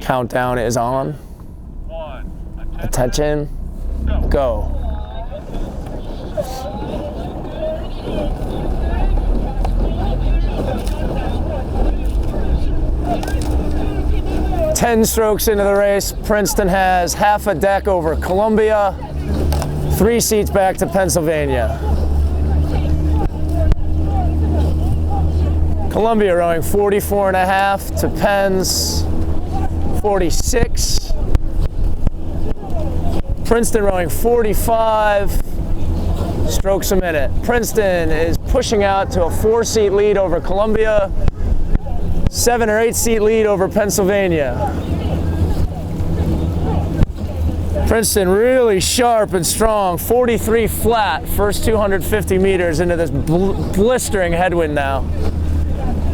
Countdown is on. Attention. Go. Ten strokes into the race, Princeton has half a deck over Columbia, 3 seats back to Pennsylvania. Columbia rowing 44.5 to Penn's 46. Princeton rowing 45 strokes a minute. Princeton is pushing out to a 4-seat lead over Columbia, 7 or 8 seat lead over Pennsylvania. Princeton really sharp and strong, 43 flat, first 250 meters into this blistering headwind now.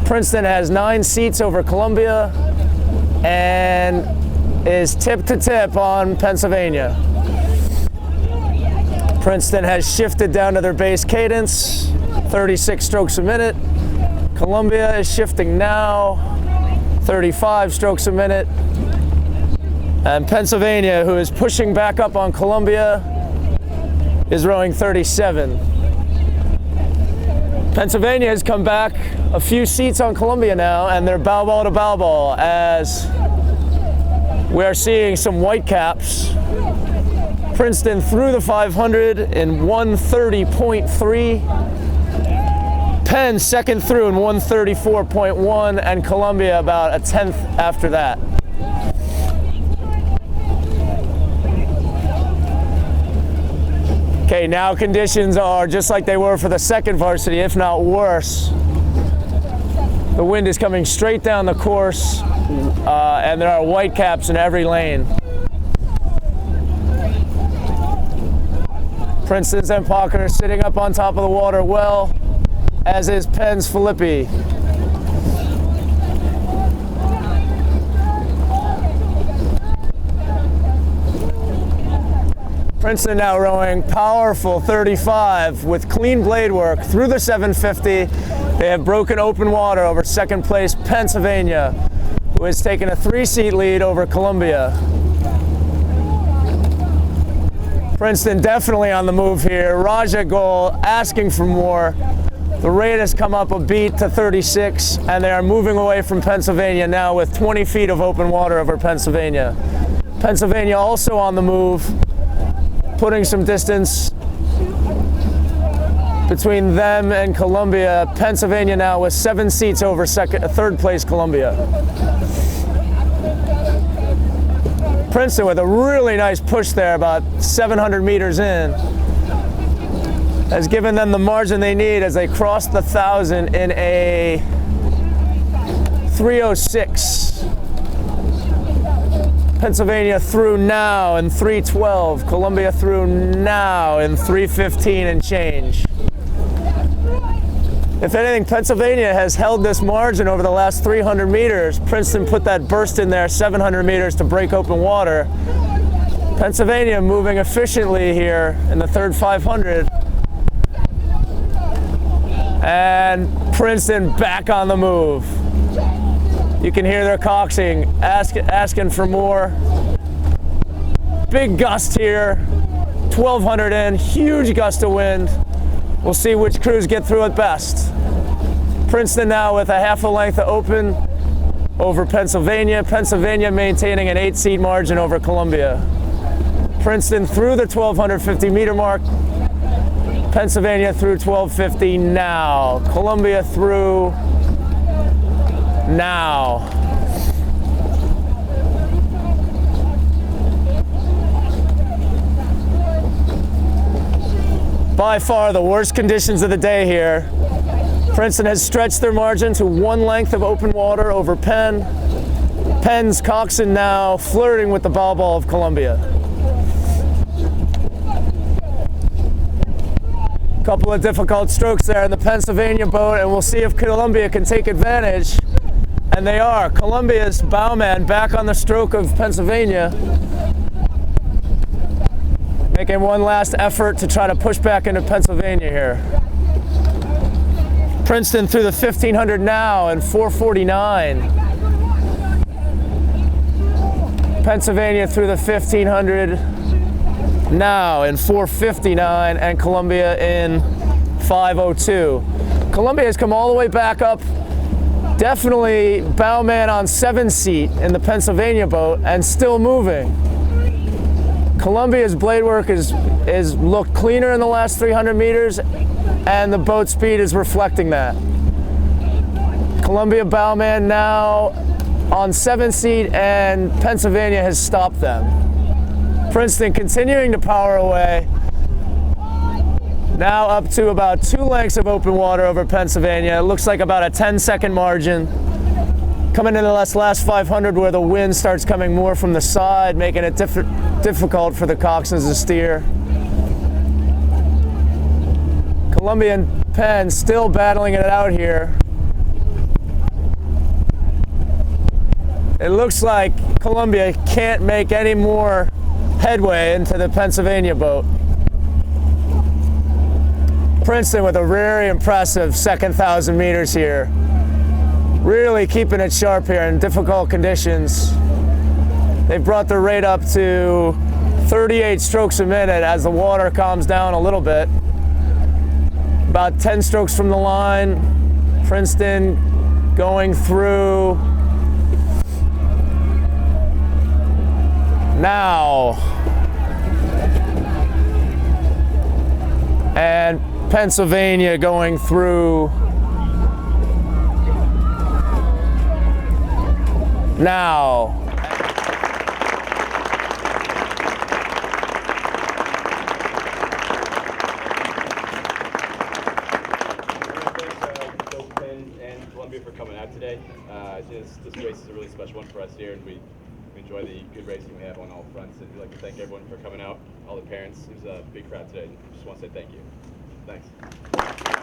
Princeton has 9 seats over Columbia and is tip to tip on Pennsylvania. Princeton has shifted down to their base cadence, 36 strokes a minute. Columbia is shifting now, 35 strokes a minute. And Pennsylvania, who is pushing back up on Columbia, is rowing 37. Pennsylvania has come back a few seats on Columbia now, and they're bow ball to bow ball as we are seeing some white caps. Princeton through the 500 in 130.3. Penn second through in 134.1, and Columbia about a tenth after that. Okay, now conditions are just like they were for the second varsity, if not worse. The wind is coming straight down the course, and there are white caps in every lane. Princeton's and Parker sitting up on top of the water well, as is Penn's Filippi. Princeton now rowing powerful 35 with clean blade work through the 750. They have broken open water over second place Pennsylvania, who has taken a 3-seat lead over Columbia. Princeton definitely on the move here. Raja goal asking for more. The rate has come up a beat to 36, and they are moving away from Pennsylvania now with 20 feet of open water over Pennsylvania. Pennsylvania also on the move, putting some distance between them and Columbia. Pennsylvania now with 7 seats over third place Columbia. Princeton with a really nice push there, about 700 meters in, has given them the margin they need as they cross the 1,000 in a 3:06. Pennsylvania through now in 3:12. Columbia through now in 3:15 and change. If anything, Pennsylvania has held this margin over the last 300 meters. Princeton put that burst in there, 700 meters to break open water. Pennsylvania moving efficiently here in the third 500. And Princeton back on the move. You can hear their coxing, asking for more. Big gust here, 1,200 in, huge gust of wind. We'll see which crews get through it best. Princeton now with a half a length of open over Pennsylvania. Pennsylvania maintaining an 8-seat margin over Columbia. Princeton through the 1,250 meter mark. Pennsylvania through 1,250 now. Columbia through now. By far the worst conditions of the day here. Princeton has stretched their margin to 1 length of open water over Penn. Penn's coxswain now flirting with the bow ball of Columbia. Couple of difficult strokes there in the Pennsylvania boat, and we'll see if Columbia can take advantage. And they are. Columbia's bowman back on the stroke of Pennsylvania, making one last effort to try to push back into Pennsylvania here. Princeton through the 1,500 now in 4:49. Pennsylvania through the 1500 now in 4:59, and Columbia in 5:02. Columbia has come all the way back up. Definitely bowman on 7 seat in the Pennsylvania boat and still moving. Columbia's blade work is looked cleaner in the last 300 meters, and the boat speed is reflecting that. Columbia bowman now on 7 seat, and Pennsylvania has stopped them. Princeton continuing to power away. Now up to about 2 lengths of open water over Pennsylvania. It looks like about a 10-second margin. Coming into this last 500 where the wind starts coming more from the side, making it difficult for the coxswains to steer. Columbia and Penn still battling it out here. It looks like Columbia can't make any more headway into the Pennsylvania boat. Princeton with a very impressive second 1,000 meters here. Really keeping it sharp here in difficult conditions. They've brought the rate up to 38 strokes a minute as the water calms down a little bit. About 10 strokes from the line. Princeton going through now. And Pennsylvania going through now. Penn and Columbia for coming out today. This race is a really special one for us here, and we enjoy the good racing we have on all fronts. And we'd like to thank everyone for coming out, all the parents. It was a big crowd today. Just want to say thank you. Thanks.